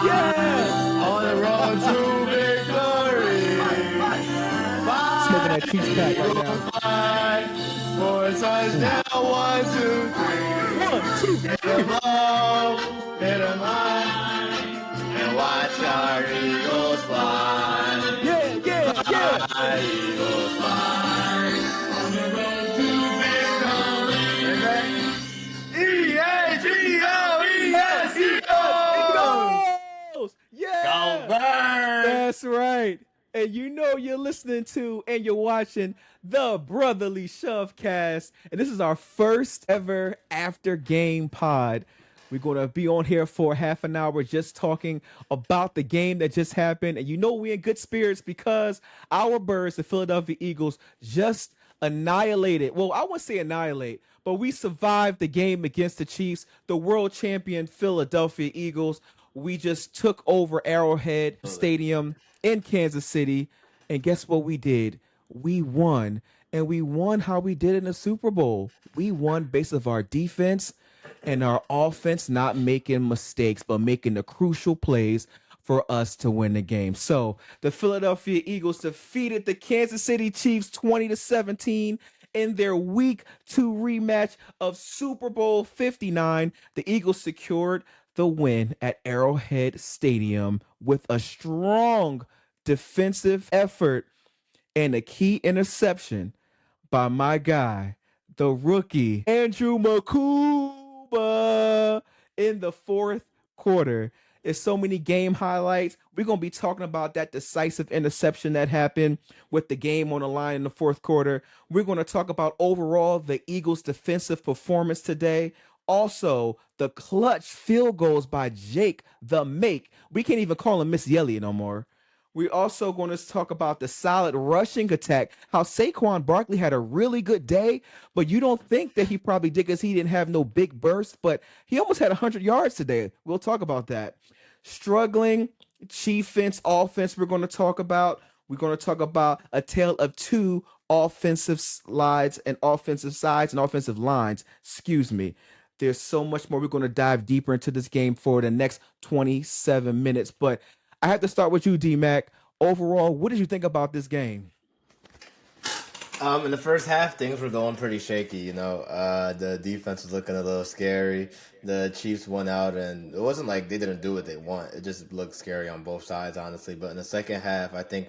Yeah. On the road to victory. Smoking that Chiefs pack right now. Fight for a touchdown. 1, 2, 3. 1, 2. Hit 'em low, hit 'em high, and watch our Eagles fly. Yeah, yeah, yeah. Fly, Eagles fly. On the road to victory. E-A-G-O-E-S, Eagles! Yeah. Go Birds! That's right. And you know you're listening to and you're watching the Brotherly Shovecast. And this is our first ever after game pod. We're going to be on here for half an hour just talking about the game that just happened. And you know we're in good spirits because our Birds, the Philadelphia Eagles, just annihilated. Well, I wouldn't say annihilate, but we survived the game against the Chiefs, the world champion Philadelphia Eagles. We just took over Arrowhead Stadium in Kansas City. And guess what we did? We won. And we won how we did in the Super Bowl. We won based of our defense and our offense not making mistakes, but making the crucial plays for us to win the game. So the Philadelphia Eagles defeated the Kansas City Chiefs 20-17 in their week 2 rematch of Super Bowl 59. The Eagles secured the win at Arrowhead Stadium with a strong defensive effort and a key interception by my guy, the rookie, Andrew Makuba, in the fourth quarter. There's so many game highlights. We're going to be talking about that decisive interception that happened with the game on the line in the fourth quarter. We're going to talk about overall the Eagles' defensive performance today. Also, the clutch field goals by Jake the Make. We can't even call him Miss Yelly no more. We're also going to talk about the solid rushing attack, how Saquon Barkley had a really good day, but you don't think that he probably did because he didn't have no big burst, but he almost had 100 yards today. We'll talk about that. Struggling Chiefs offense we're going to talk about. We're going to talk about a tale of two offensive slides and offensive sides and offensive lines. Excuse me. There's so much more. We're going to dive deeper into this game for the next 27 minutes, but I have to start with you, Dmac. Overall, what did you think about this game? In the first half, things were going pretty shaky. You know, the defense was looking a little scary. The Chiefs went out, and it wasn't like they didn't do what they want. It just looked scary on both sides, honestly. But in the second half, I think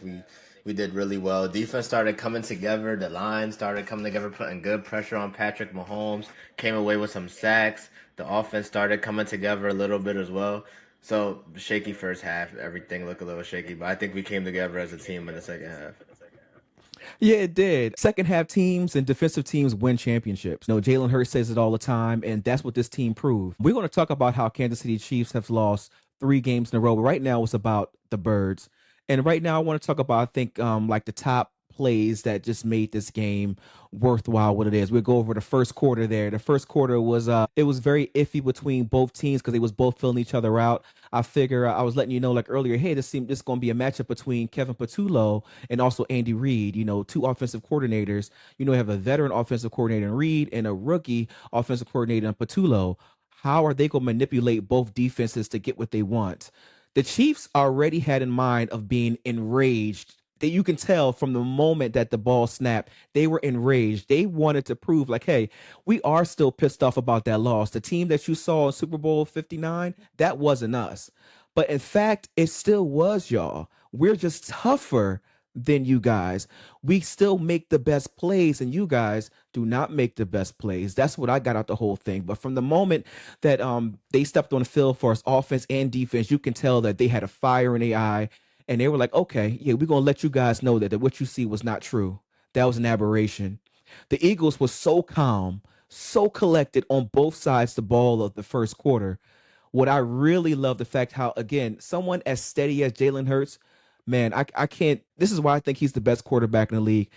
we did really well. Defense started coming together. The line started coming together, putting good pressure on Patrick Mahomes. Came away with some sacks. The offense started coming together a little bit as well. So, shaky first half. Everything looked a little shaky, but I think we came together as a team in the second half. Yeah, it did. Second half teams and defensive teams win championships. You know, Jalen Hurts says it all the time, and that's what this team proved. We're going to talk about how Kansas City Chiefs have lost 3 games in a row. But right now, it's about the Birds. And right now, I want to talk about, I think, like the top plays that just made this game worthwhile what it is. We'll go over the first quarter there. The first quarter was it was very iffy between both teams because they was both filling each other out. I figure I was letting you know like earlier, hey, this is going to be a matchup between Kevin Patullo and also Andy Reid, you know, 2 offensive coordinators. You know, we have a veteran offensive coordinator in Reid and a rookie offensive coordinator in Patullo. How are they going to manipulate both defenses to get what they want? The Chiefs already had in mind of being enraged that you can tell from the moment that the ball snapped, they were enraged. They wanted to prove like, hey, we are still pissed off about that loss. The team that you saw in Super Bowl 59, that wasn't us. But in fact, it still was y'all. We're just tougher than you guys. We still make the best plays and you guys do not make the best plays. That's what I got out the whole thing. But from the moment that they stepped on the field for us offense and defense, you can tell that they had a fire in their eye. And they were like, okay, yeah, we're going to let you guys know that what you see was not true. That was an aberration. The Eagles were so calm, so collected on both sides the ball of the first quarter. What I really love the fact how, again, someone as steady as Jalen Hurts, man, I can't. This is why I think he's the best quarterback in the league.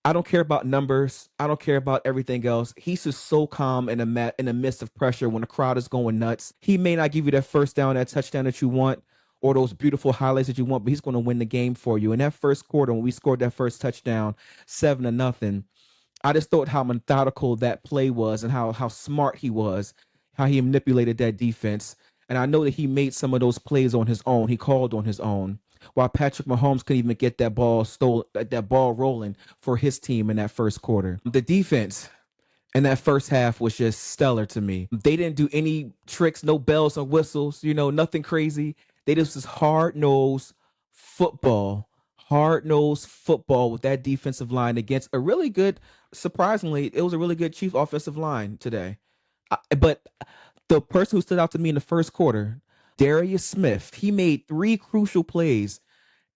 I don't care about numbers. I don't care about everything else. He's just so calm in the midst of pressure when the crowd is going nuts. He may not give you that first down, that touchdown that you want, or those beautiful highlights that you want, but he's going to win the game for you. In that first quarter, when we scored that first touchdown, 7-0, I just thought how methodical that play was and how smart he was, how he manipulated that defense. And I know that he made some of those plays on his own. He called on his own. While Patrick Mahomes couldn't even get that ball rolling for his team in that first quarter. The defense and that first half was just stellar to me. They didn't do any tricks, no bells or whistles, nothing crazy. They just was hard nosed football with that defensive line against a really good, surprisingly, it was a really good Chiefs offensive line today. But the person who stood out to me in the first quarter, Darius Smith, he made three crucial plays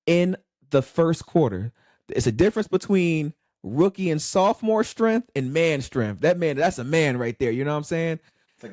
in the first quarter. It's a difference between rookie and sophomore strength and man strength. That's a man right there. You know what I'm saying?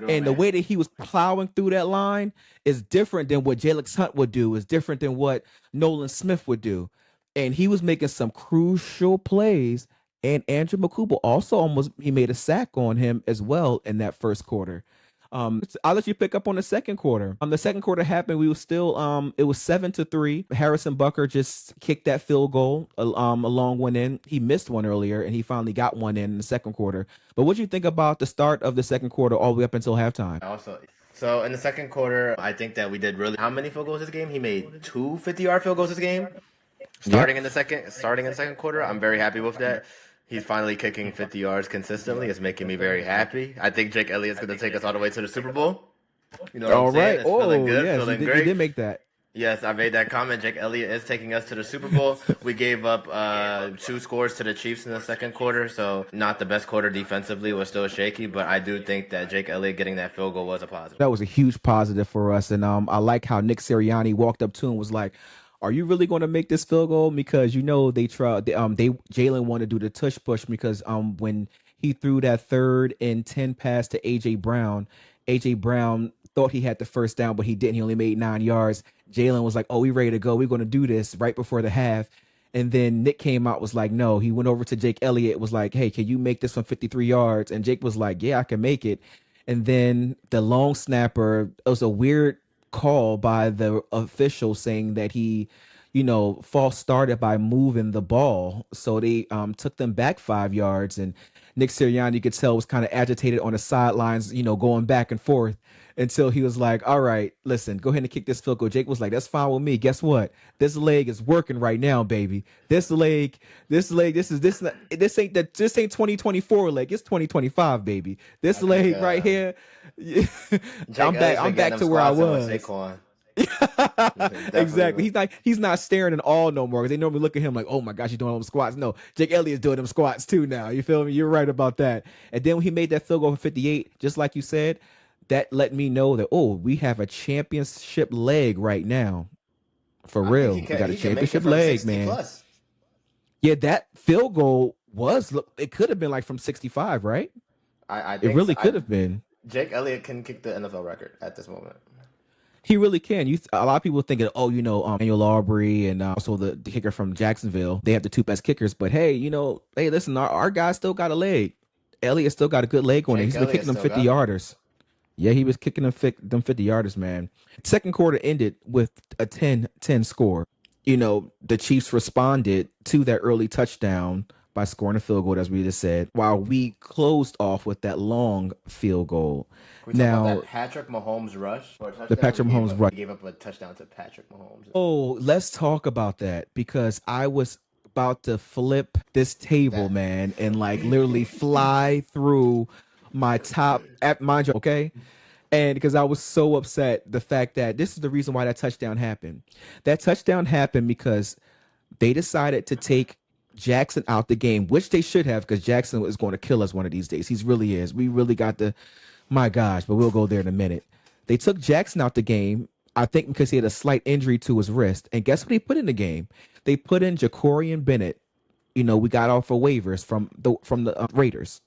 And the way that he was plowing through that line is different than what Jalen Hunt would do, is different than what Nolan Smith would do. And he was making some crucial plays. And Andrew McCouble also he made a sack on him as well in that first quarter. I'll let you pick up on the second quarter. The second quarter happened. We were still it was 7-3. Harrison Bucker just kicked that field goal. A long one in. He missed one earlier, and he finally got one in the second quarter. But what do you think about the start of the second quarter all the way up until halftime? Also, so in the second quarter, I think that we did really. How many field goals this game? He made two 50-yard field goals this game. Starting in the second quarter, I'm very happy with that. He's finally kicking 50 yards consistently. It's making me very happy. I think Jake Elliott's going to take us all the way to the Super Bowl. You know what I'm saying? It's feeling good, yes, feeling you great. did make that. Yes, I made that comment. Jake Elliott is taking us to the Super Bowl. We gave up 2 scores to the Chiefs in the second quarter, so not the best quarter defensively. Was still shaky, but I do think that Jake Elliott getting that field goal was a positive. That was a huge positive for us, and I like how Nick Sirianni walked up to him and was like, "Are you really going to make this field goal?" Because they tried. Jalen wanted to do the tush push because when he threw that 3rd and 10 pass to AJ Brown thought he had the first down, but he didn't. He only made 9 yards. Jalen was like, "Oh, we ready to go. We're going to do this right before the half." And then Nick came out, was like, "No." He went over to Jake Elliott, was like, "Hey, can you make this from 53 yards?" And Jake was like, "Yeah, I can make it." And then the long snapper, it was a weird call by the official saying that he, false started by moving the ball. So they took them back 5 yards. And Nick Sirianni, you could tell, was kind of agitated on the sidelines, going back and forth until he was like, "All right, listen, go ahead and kick this field goal." Jake was like, "That's fine with me. Guess what? This leg is working right now, baby. This ain't 2024 leg. It's 2025. Baby. This leg right here." I'm back to where I was. Exactly. He's not staring at all no more, because they normally look at him like, "Oh my gosh, you're doing all them squats." No, Jake Elliott's doing them squats too now. You feel me? You're right about that. And then when he made that field goal for 58, just like you said, that let me know that, we have a championship leg right now. For real. We got a championship leg, man. Plus. Yeah, that field goal it could have been like from 65, right? I think it really could have been. Jake Elliott can kick the NFL record at this moment. He really can. A lot of people thinking, Daniel Aubrey and also the kicker from Jacksonville. They have the 2 best kickers. But hey, listen, our guy still got a leg. Elliott still got a good leg on it. He's been kicking them 50-yarders. Yeah, he was kicking them 50-yarders, man. Second quarter ended with a 10-10 score. The Chiefs responded to that early touchdown by scoring a field goal, as we just said, while we closed off with that long field goal. Can we talk about that Patrick Mahomes rush? The Patrick Mahomes rush. He gave up a touchdown to Patrick Mahomes. Oh, let's talk about that, because I was about to flip this table, man, and like literally fly through my top, mind you, okay? And because I was so upset, the fact that this is the reason why that touchdown happened. That touchdown happened because they decided to take Jackson out the game, which they should have, because Jackson is going to kill us one of these days. He really is. We really got my gosh, but we'll go there in a minute. They took Jackson out the game, I think because he had a slight injury to his wrist. And guess what they put in the game? They put in Jacorian Bennett. We got off for waivers from the Raiders.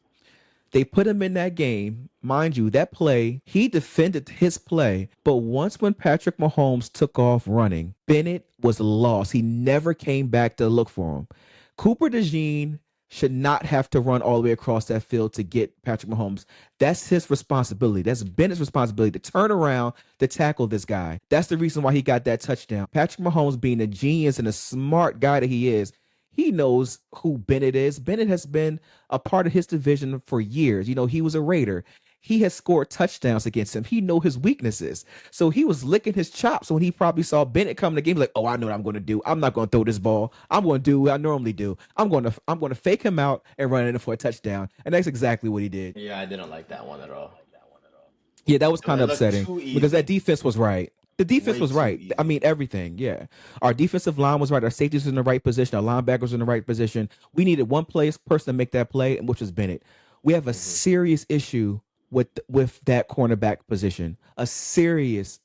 They put him in that game. Mind you, that play, he defended his play. But when Patrick Mahomes took off running, Bennett was lost. He never came back to look for him. Cooper DeJean should not have to run all the way across that field to get Patrick Mahomes. That's his responsibility. That's Bennett's responsibility to turn around to tackle this guy. That's the reason why he got that touchdown. Patrick Mahomes, being a genius and a smart guy that he is, he knows who Bennett is. Bennett has been a part of his division for years. He was a Raider. he has scored touchdowns against him. He know his weaknesses. So he was licking his chops when he probably saw Bennett come in the game, like, oh, I know what I'm going to do. I'm not going to throw this ball. I'm going to do what I normally do. I'm going to fake him out and run in for a touchdown. And that's exactly what he did. Yeah, I didn't like that one at all. Yeah, that was kind It of looked upsetting too because that easy. defense was right. The defense Way was too right. I easy. mean, everything. Yeah. Our defensive line was right. Our safeties was in the right position. Our linebackers was in the right position. We needed one person to make that play, which was Bennett. We have a Hmm. serious issue with that cornerback position. A serious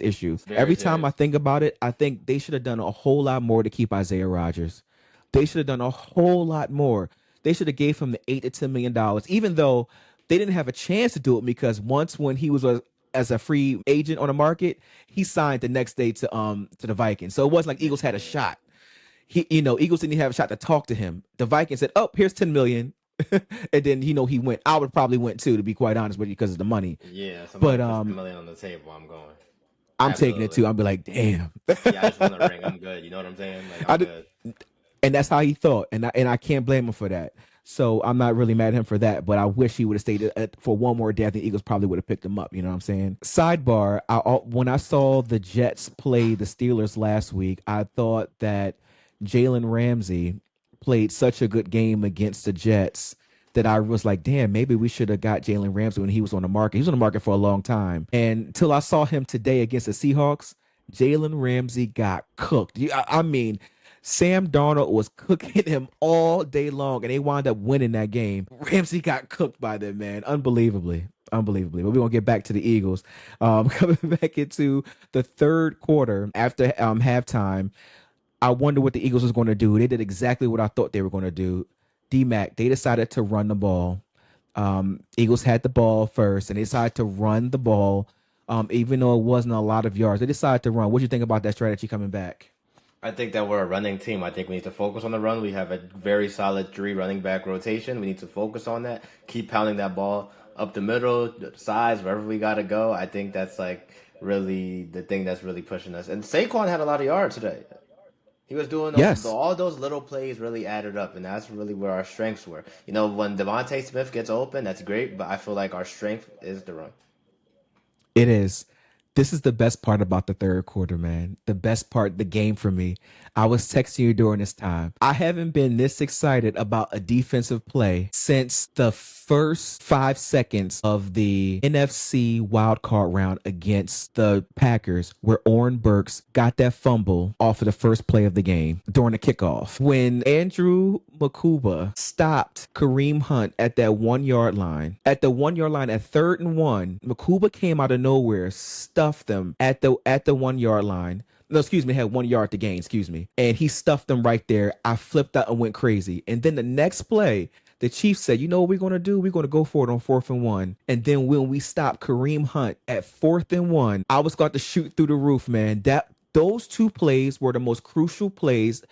issue. Very Every time I serious. think about it, I think they should have done a whole lot more to keep Isaiah Rodgers. They should have done a whole lot more. They should have gave him the $8 to $10 million, even though they didn't have a chance to do it because once when he was as a free agent on the market, he signed the next day to the Vikings. So it wasn't like Eagles had a Yeah. shot. Eagles didn't have a shot to talk to him. The Vikings said, "Oh, here's 10 million." And then he went. I would probably went too, to be quite honest with you, because of the money. Yeah, somebody But puts 10 million on the table. I'm going. I'm taking it Absolutely. too. I'll be like, damn. Yeah, I just want a ring. I'm good. You know what I'm saying? Like I I'm did, good. and that's how he thought, and I can't blame him for that. So I'm not really mad at him for that, but I wish he would have stayed for one more day. I think Eagles probably would have picked him up. You know what I'm saying? Sidebar: when I saw the Jets play the Steelers last week, I thought that Jalen Ramsey played such a good game against the Jets that I was like, damn, maybe we should have got Jalen Ramsey when he was on the market. He was on the market for a long time, and until I saw him today against the Seahawks, Jalen Ramsey got cooked. I mean, Sam Darnold was cooking him all day long, and they wound up winning that game. Ramsey got cooked by them, man, unbelievably. Unbelievably. But we're going to get back to the Eagles. Coming back into the third quarter after halftime, I wonder what the Eagles was going to do. They did exactly what I thought they were going to do. Dmac, they decided to run the ball. Eagles had the ball first, and they decided to run the ball. Even though it wasn't a lot of yards, they decided to run. What do you think about that strategy coming back? I think that we're a running team. I think we need to focus on the run. We have a very solid three running back rotation. We need to focus on that. Keep pounding that ball up the middle, the sides, wherever we gotta go. I think that's like really the thing that's really pushing us. And Saquon had a lot of yards today. He was doing Yes, all those little plays really added up, and that's really where our strengths were. You know, when Devontae Smith gets open, that's great, but I feel like our strength is the run. it is. This is the best part about the third quarter, man. The best part, the game for me. I was texting you during this time. I haven't been this excited about a defensive play since the first 5 seconds of the NFC wildcard round against the Packers, where Oren Burks got that fumble off of the first play of the game during the kickoff. When Andrew Makuba stopped Kareem Hunt at that 1 yard line, at 3rd and 1, Makuba came out of nowhere, stuffed them at the 1 yard line. No, excuse me, had 1 yard to gain, excuse me. And he stuffed them right there. I flipped out and went crazy. And then the next play, the Chiefs said, you know what we're going to do? We're going to go for it on 4th and 1. And then when we stopped Kareem Hunt at 4th and 1, I was going to shoot through the roof, man. Those two plays were the most crucial plays.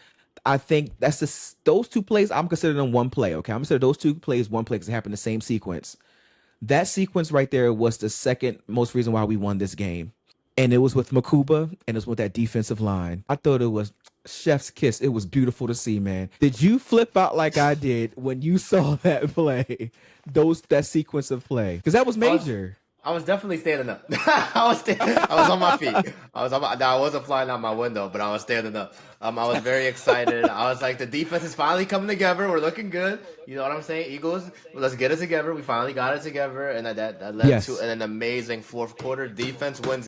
I think those two plays, I'm considering them one play, okay? I'm considering those two plays one play because it happened in the same sequence. That sequence right there was the second most reason why we won this game. And it was with Makuba and it was with that defensive line. I thought it was chef's kiss. It was beautiful to see, man. Did you flip out like I did when you saw that play? That sequence of play. Because that was I was major. I was definitely standing up. I was on my feet. I wasn't flying out my window, but I was standing up. I was very excited. I was like, the defense is finally coming together. We're looking good. You know what I'm saying? Eagles, let's get it together. We finally got it together, and that led to Yes. an amazing fourth quarter. Defense wins